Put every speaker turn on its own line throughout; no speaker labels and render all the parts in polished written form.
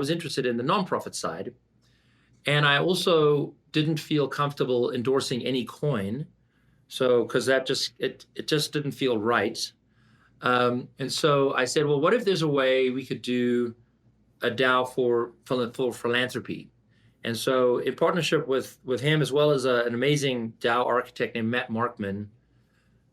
was interested in the nonprofit side. And I also didn't feel comfortable endorsing any coin. So, because that just, it just didn't feel right. And so I said, well, what if there's a way we could do a DAO for philanthropy? And so in partnership with him, as well as an amazing DAO architect named Matt Markman,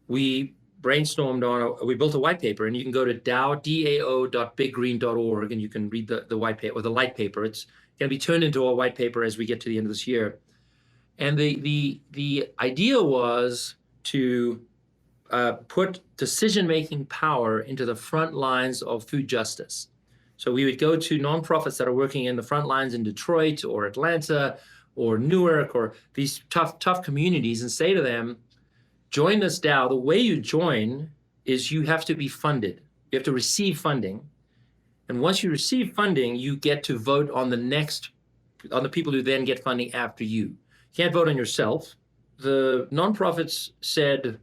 we brainstormed on, we built a white paper, and you can go to dao.biggreen.org and you can read the white paper, or the light paper. It's going to be turned into a white paper as we get to the end of this year. And the idea was to put decision-making power into the front lines of food justice. So we would go to nonprofits that are working in the front lines in Detroit or Atlanta or Newark or these tough communities and say to them, join this DAO. The way you join is you have to be funded. You have to receive funding. And once you receive funding, you get to vote on the people who then get funding after you. You can't vote on yourself. The nonprofits said,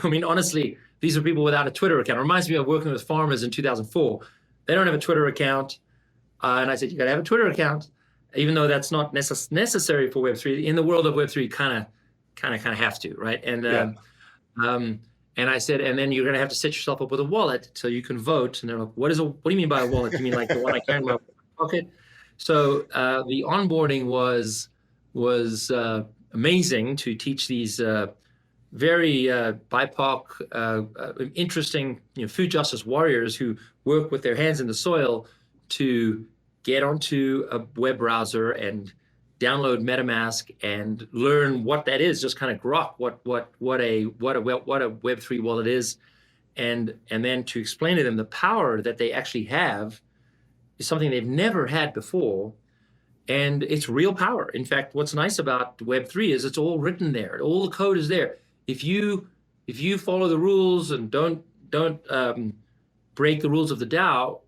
I mean, honestly, these are people without a Twitter account. It reminds me of working with farmers in 2004. They don't have a Twitter account. And I said, you got to have a Twitter account, even though that's not necessary for Web3. In the world of Web3, kind of have to, right? And and I said, and then you're going to have to set yourself up with a wallet so you can vote. And they're like, what do you mean by a wallet? You mean like the one I carry in my pocket? So the onboarding was amazing to teach these very BIPOC, interesting, food justice warriors who work with their hands in the soil to get onto a web browser and download MetaMask and learn what that is, just kind of grok what a Web3 wallet is, and then to explain to them the power that they actually have is something they've never had before, and it's real power. In fact, what's nice about Web3 is it's all written there. All the code is there. If you follow the rules and don't break the rules of the DAO,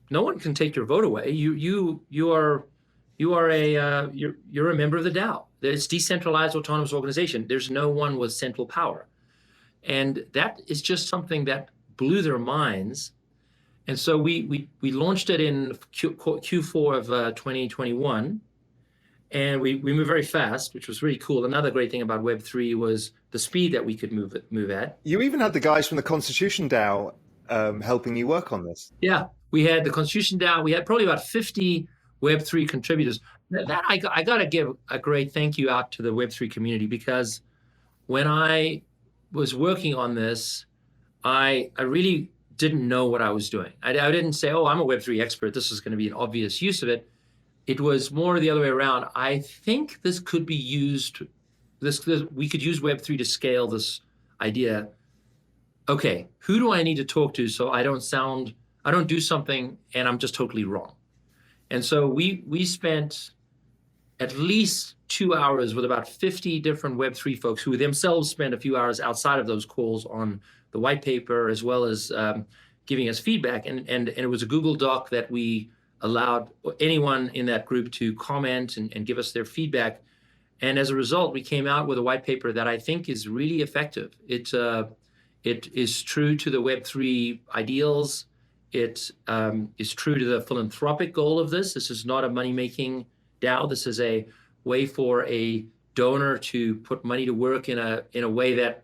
no one can take your vote away. You're a member of the DAO. It's decentralized autonomous organization. There's no one with central power. And that is just something that blew their minds. And so we launched it in Q4 of 2021. And we moved very fast, which was really cool. Another great thing about Web3 was the speed that we could move at.
You even had the guys from the Constitution DAO helping you work on this.
Yeah, we had the Constitution DAO. We had probably about 50 Web3 contributors. That I got to give a great thank you out to the Web3 community, because when I was working on this, I really didn't know what I was doing. I didn't say, oh, I'm a Web3 expert. This is going to be an obvious use of it. It was more the other way around. I think this could be used, we could use Web3 to scale this idea. Okay, who do I need to talk to so I don't do something and I'm just totally wrong? And so we spent at least 2 hours with about 50 different Web3 folks who themselves spent a few hours outside of those calls on the white paper, as well as giving us feedback. And it was a Google Doc that we allowed anyone in that group to comment and give us their feedback. And as a result, we came out with a white paper that I think is really effective. It is true to the Web3 ideals. It is true to the philanthropic goal of this. This is not a money-making DAO. This is a way for a donor to put money to work in a way that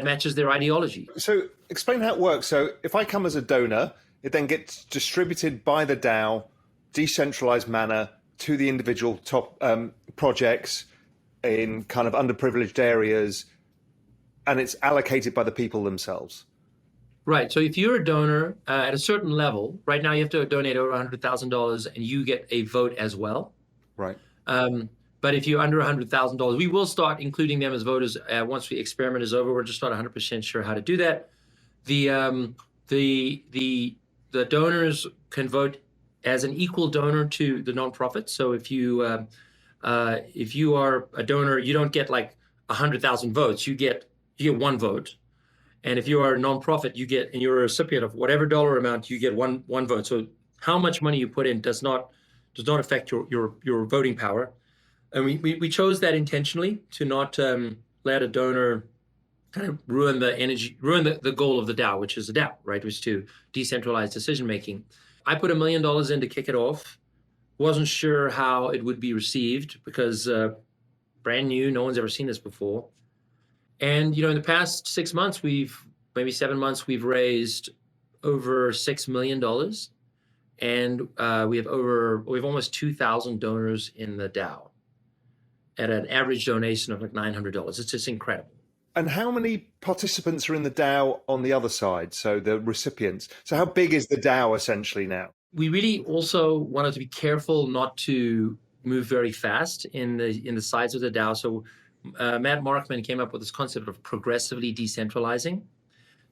matches their ideology.
So explain how it works. So if I come as a donor, it then gets distributed by the DAO, decentralized manner, to the individual top projects in kind of underprivileged areas, and it's allocated by the people themselves.
Right. So if you're a donor at a certain level, right now you have to donate over $100,000 and you get a vote as well.
Right.
But if you're under $100,000, we will start including them as voters once the experiment is over. We're just not 100% sure how to do that. The donors can vote as an equal donor to the nonprofit. So if you are a donor, you don't get like 100,000 votes. You get one vote. And if you are a nonprofit, and you're a recipient of whatever dollar amount, you get one vote. So how much money you put in does not affect your voting power. And we chose that intentionally to not let a donor kind of ruin the goal of the DAO, which is a DAO, right? Which is to decentralize decision making. I put $1 million in to kick it off. Wasn't sure how it would be received because brand new, no one's ever seen this before. And in the past 6 months, maybe 7 months, we've raised over $6 million, and we have almost 2,000 donors in the DAO at an average donation of like $900. It's just incredible.
And how many participants are in the DAO on the other side? So the recipients. So how big is the DAO essentially now?
We really also wanted to be careful not to move very fast in the size of the DAO. So Matt Markman came up with this concept of progressively decentralizing.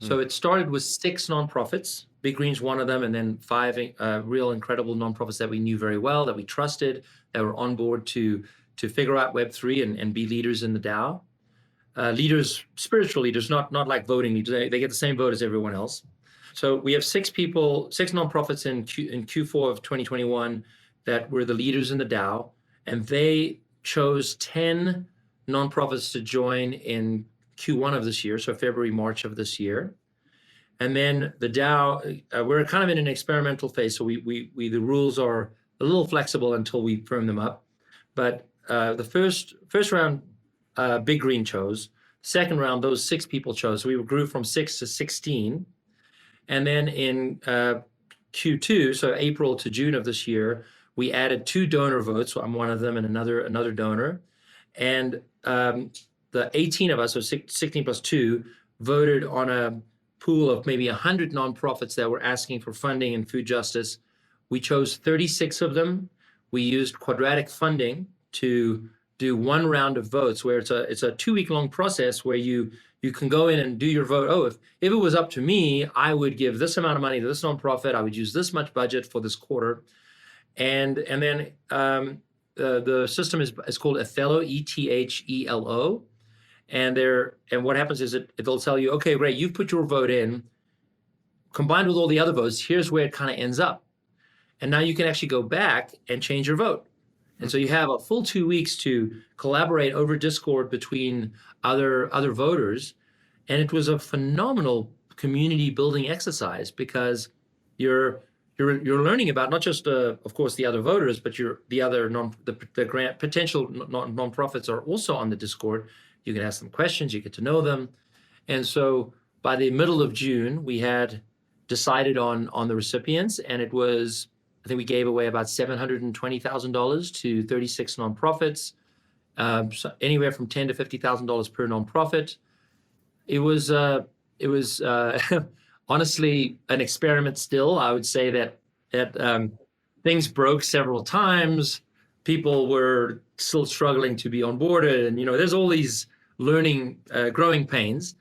So it started with 6 nonprofits. Big Green's one of them, and then 5 real incredible nonprofits that we knew very well, that we trusted, that were on board to figure out Web3 and be leaders in the DAO. Leaders, spiritual leaders, not like voting leaders. They get the same vote as everyone else. So we have 6 nonprofits in Q4 of 2021 that were the leaders in the DAO, and they chose 10 nonprofits to join in Q1 of this year, so February, March of this year. And then the DAO, we're kind of in an experimental phase, so the rules are a little flexible until we firm them up. But the first round, Big Green chose. Second round, those 6 people chose. So we grew from 6 to 16. And then in Q2, so April to June of this year, we added 2 donor votes. So I'm one of them and another donor. And the 18 of us, so 16 plus 2, voted on a pool of maybe 100 nonprofits that were asking for funding in food justice. We chose 36 of them. We used quadratic funding to do 1 round of votes, where it's a 2-week-long process where you can go in and do your vote. Oh, if it was up to me, I would give this amount of money to this nonprofit. I would use this much budget for this quarter. And then the system is called Ethelo, ETHELO. And what happens is it'll tell you, okay, great, you've put your vote in. Combined with all the other votes, here's where it kind of ends up. And now you can actually go back and change your vote. And so you have a full 2 weeks to collaborate over Discord between other voters. And it was a phenomenal community building exercise, because you're learning about not just of course the other voters, but the other potential nonprofits are also on the Discord. You can ask them questions, you get to know them. And so by the middle of June, we had decided on the recipients, and it was, I think we gave away about $720,000 to 36 nonprofits, so anywhere from $10,000 to $50,000 per nonprofit. It was honestly an experiment still. I would say that things broke several times. People were still struggling to be onboarded, and there's all these learning, growing pains,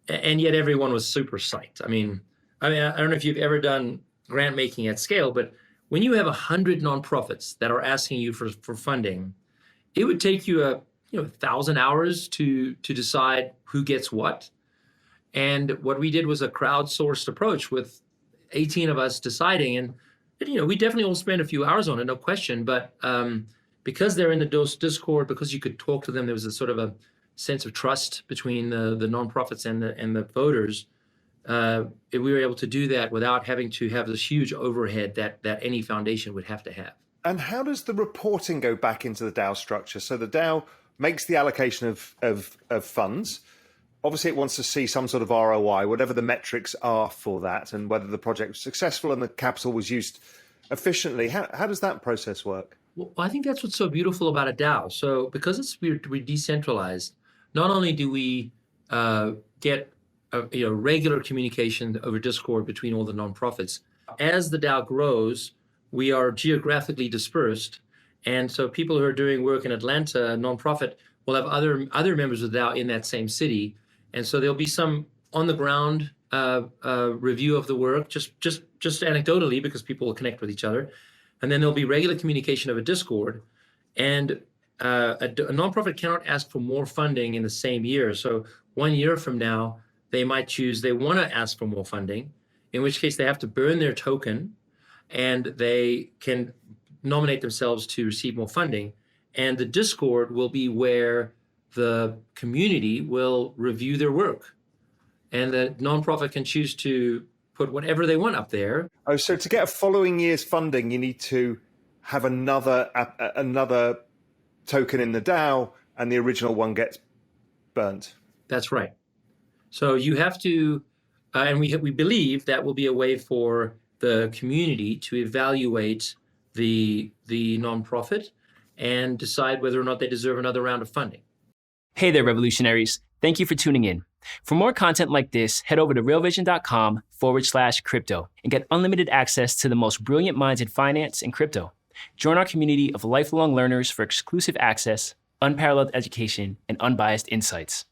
and yet everyone was super psyched. I mean, I don't know if you've ever done grant making at scale, but when you have 100 nonprofits that are asking you for funding, it would take you 1,000 hours to decide who gets what. And what we did was a crowdsourced approach with 18 of us deciding, and we definitely will spend a few hours on it, no question. But because they're in the Discord, because you could talk to them, there was a sort of a sense of trust between the nonprofits and the voters. We were able to do that without having to have this huge overhead that any foundation would have to have.
And how does the reporting go back into the DAO structure? So the DAO makes the allocation of funds. Obviously, it wants to see some sort of ROI, whatever the metrics are for that, and whether the project was successful and the capital was used efficiently. How does that process work?
Well, I think that's what's so beautiful about a DAO. So because we're decentralized, not only do we get regular communication over Discord between all the nonprofits, as the DAO grows, we are geographically dispersed. And so people who are doing work in Atlanta, a nonprofit, will have other members of the DAO in that same city. And so there'll be some on the ground review of the work, just anecdotally, because people will connect with each other. And then there'll be regular communication over Discord. And a nonprofit cannot ask for more funding in the same year. So 1 year from now, they might choose they want to ask for more funding, in which case they have to burn their token, and they can nominate themselves to receive more funding. And the Discord will be where the community will review their work. And the nonprofit can choose to put whatever they want up there.
Oh, so to get a following year's funding, you need to have another token in the DAO, and the original one gets burnt.
That's right. So you have to, and we believe that will be a way for the community to evaluate the nonprofit and decide whether or not they deserve another round of funding.
Hey there, revolutionaries. Thank you for tuning in. For more content like this, head over to realvision.com/crypto and get unlimited access to the most brilliant minds in finance and crypto. Join our community of lifelong learners for exclusive access, unparalleled education, and unbiased insights.